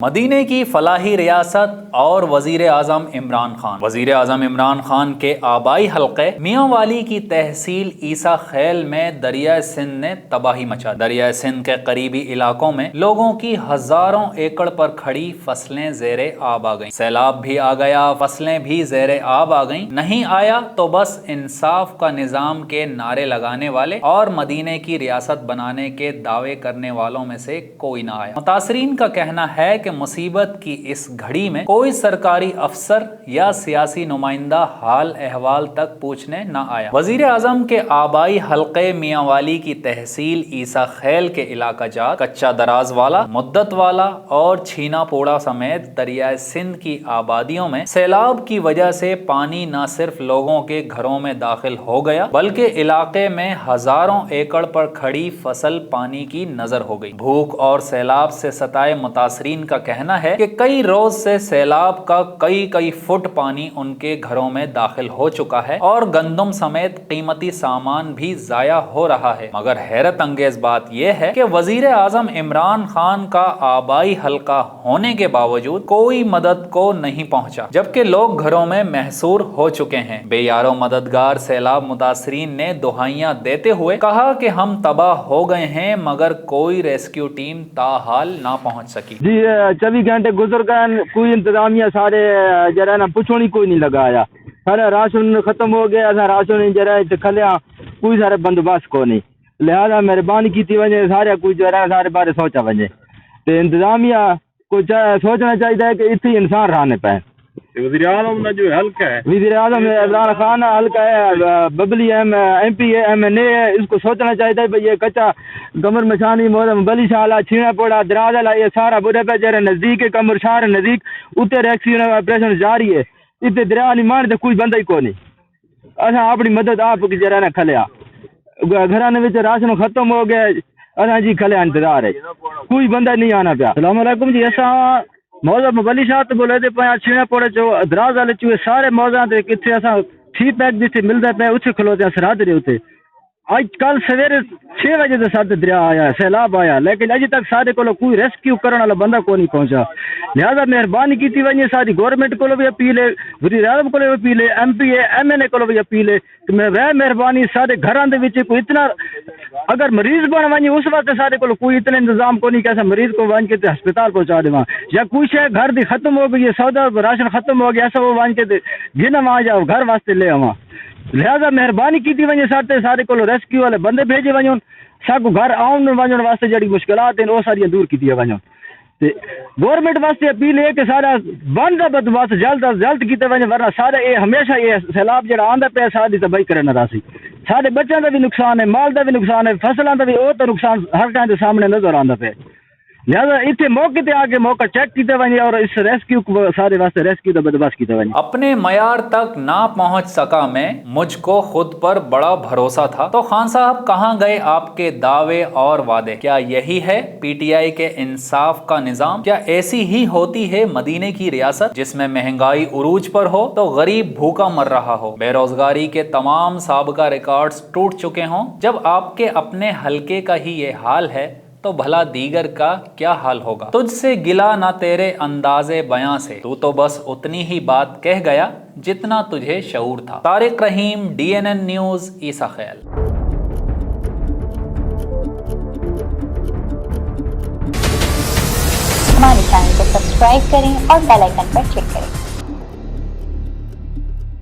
مدینے کی فلاحی ریاست اور وزیر اعظم عمران خان۔ وزیر اعظم عمران خان کے آبائی حلقے میاں والی کی تحصیل عیسیٰ خیل میں دریائے سندھ نے تباہی مچا دی۔ دریائے سندھ کے قریبی علاقوں میں لوگوں کی ہزاروں ایکڑ پر کھڑی فصلیں زیر آب آ گئیں۔ سیلاب بھی آ گیا، فصلیں بھی زیر آب آ گئیں۔ نہیں آیا تو بس انصاف کا نظام کے نعرے لگانے والے اور مدینے کی ریاست بنانے کے دعوے کرنے والوں میں سے کوئی نہ آیا۔ متاثرین کا کہنا ہے کہ مصیبت کی اس گھڑی میں کوئی سرکاری افسر یا سیاسی نمائندہ حال احوال تک پوچھنے نہ آیا۔ وزیر اعظم کے آبائی حلقے میاں والی کی تحصیل عیسیٰ خیل کے علاقہ جات کچا دراز والا، مدت والا اور چھینا پوڑا سمیت دریائے سندھ کی آبادیوں میں سیلاب کی وجہ سے پانی نہ صرف لوگوں کے گھروں میں داخل ہو گیا بلکہ علاقے میں ہزاروں ایکڑ پر کھڑی فصل پانی کی نظر ہو گئی۔ بھوک اور سیلاب سے ستائے متاثرین کا کہنا ہے کہ کئی روز سے سیلاب کا کئی فٹ پانی ان کے گھروں میں داخل ہو چکا ہے اور گندم سمیت قیمتی سامان بھی ضائع ہو رہا ہے، مگر حیرت انگیز بات یہ ہے کہ وزیر اعظم عمران خان کا آبائی حلقہ ہونے کے باوجود کوئی مدد کو نہیں پہنچا، جبکہ لوگ گھروں میں محصور ہو چکے ہیں۔ بے یارو مددگار سیلاب متاثرین نے دہائیاں دیتے ہوئے کہا کہ ہم تباہ ہو گئے ہیں مگر کوئی ریسکیو ٹیم تاحال نہ پہنچ سکی۔ 24 گھنٹے گزر گئے، کوئی انتظامیہ سارے جرا نا پوچھنے کوئی نہیں لگایا، سارا راشن ختم ہو گیا، راشن جرا کھلیا کوئی سارے بندوبست کو نہیں، لہذا مہربانی کی وجہ سارے کوئی جرا سارے بارے سوچا وجے تو انتظامیہ کو سوچنا چاہیے کہ اتنی انسان رہنے پہ۔ وزیر اعظم نے جو حلقہ ہے، وزیر اعظم عمران خان حلقہ ہے، ببلی ایم پی ہے، ایم این اے ہے، اس کو سوچنا چاہیے بھائی یہ کچا کمر مشانی بلی شالا چھینا پوڑا دراز والا یہ سارا برے پہ جرے نزدیک ہے، کمر شہر نزدیک اتنے ریسکیو آپریشن جاری ہے، اتنے دریا نہیں مان کوئی بندہ ہی کو نہیں۔ اصا اپنی مدد آپ کی جرا نہ کھلیا، گھرانے میں راشن ختم ہو گیا، اصا جی کھلیا انتظار ہے، کوئی بندہ نہیں آنا پیا۔ السلام علیکم جی، ایسا موضوع مبلی شاہ تو بولے تھے پہ چھینا پوڑے جو دراز والے چوہے سارے موضوع کتنے ایسا ٹھی پیک جتنے ملتے پہ اتنے کھلوتے ہیں سرحد رہے ہوتے۔ آج کل سویرے 6 بجے سے ساتھ دریا آیا، سیلاب آیا، لیکن اجی تک سارے کو کوئی ریسکیو کرنے والا بندہ کو نہیں پہنچا۔ لہذا مہربانی کی وجہ ساری گورنمنٹ کو بھی اپیل ہے، وزیر اعظم کو بھی اپیل ہے، M P A M N A کو بھی اپیل ہے کہ میں وہ مہربانی سارے گھراں دے وچ کوئی اتنا اگر مریض بن ونجے اس وقت سارے کو کوئی اتنا انتظام کو نہیں کہ مریض کو ون کے ہسپتال پہنچا دے، یا کوئی شے گھر دی ختم ہو گئی ہے، سودا راشن ختم ہو گیا، ایسا وہ ون کے گن وہاں جاؤ گھر واسطے لے آواں۔ لہذا مہربانی کی وجہ سارے کو ریسکیو والے بندے بھیجے ون، سب گھر آن ون واسطے جڑی مشکلات ہیں وہ ساری دور کی ون۔ گورنمنٹ واسطے اپیل ہے کہ سارا بند بندوبست جلد از جلد کیتے ون، ورنہ سارے یہ ہمیشہ یہ سیلاب جڑا آندا پیا ساری تباہی کرنا راسی، سارے بچوں کا بھی نقصان ہے، مال کا بھی نقصان ہے، فصلوں کا بھی وہ تو نقصان ہر ٹائم کے سامنے نظر آندا پیا۔ لہذا اتنے موقع تے آگے موقع چیک کیتے ونجے اور اس ریسکیو سارے واسطے ریسکیو کا بندوبست کیتے ونجے۔ اپنے معیار تک نہ پہنچ سکا میں، مجھ کو خود پر بڑا بھروسہ تھا۔ تو خان صاحب کہاں گئے آپ کے دعوے اور وعدے؟ کیا یہی ہے پی ٹی آئی کے انصاف کا نظام؟ کیا ایسی ہی ہوتی ہے مدینے کی ریاست جس میں مہنگائی عروج پر ہو تو غریب بھوکا مر رہا ہو، بے روزگاری کے تمام سابقہ ریکارڈز ٹوٹ چکے ہوں؟ جب آپ کے اپنے حلقے کا ہی یہ حال ہے تو بھلا دیگر کا کیا حال ہوگا؟ تجھ سے گلا نہ تیرے انداز بیاں سے، تو بس اتنی ہی بات کہہ گیا جتنا تجھے شعور تھا۔ طارق رحیم، DNN نیوز، عیسیٰ خیل۔ ہمارے چینل کو سبسکرائب کریں اور بیل آئیکن پر کلک کریں۔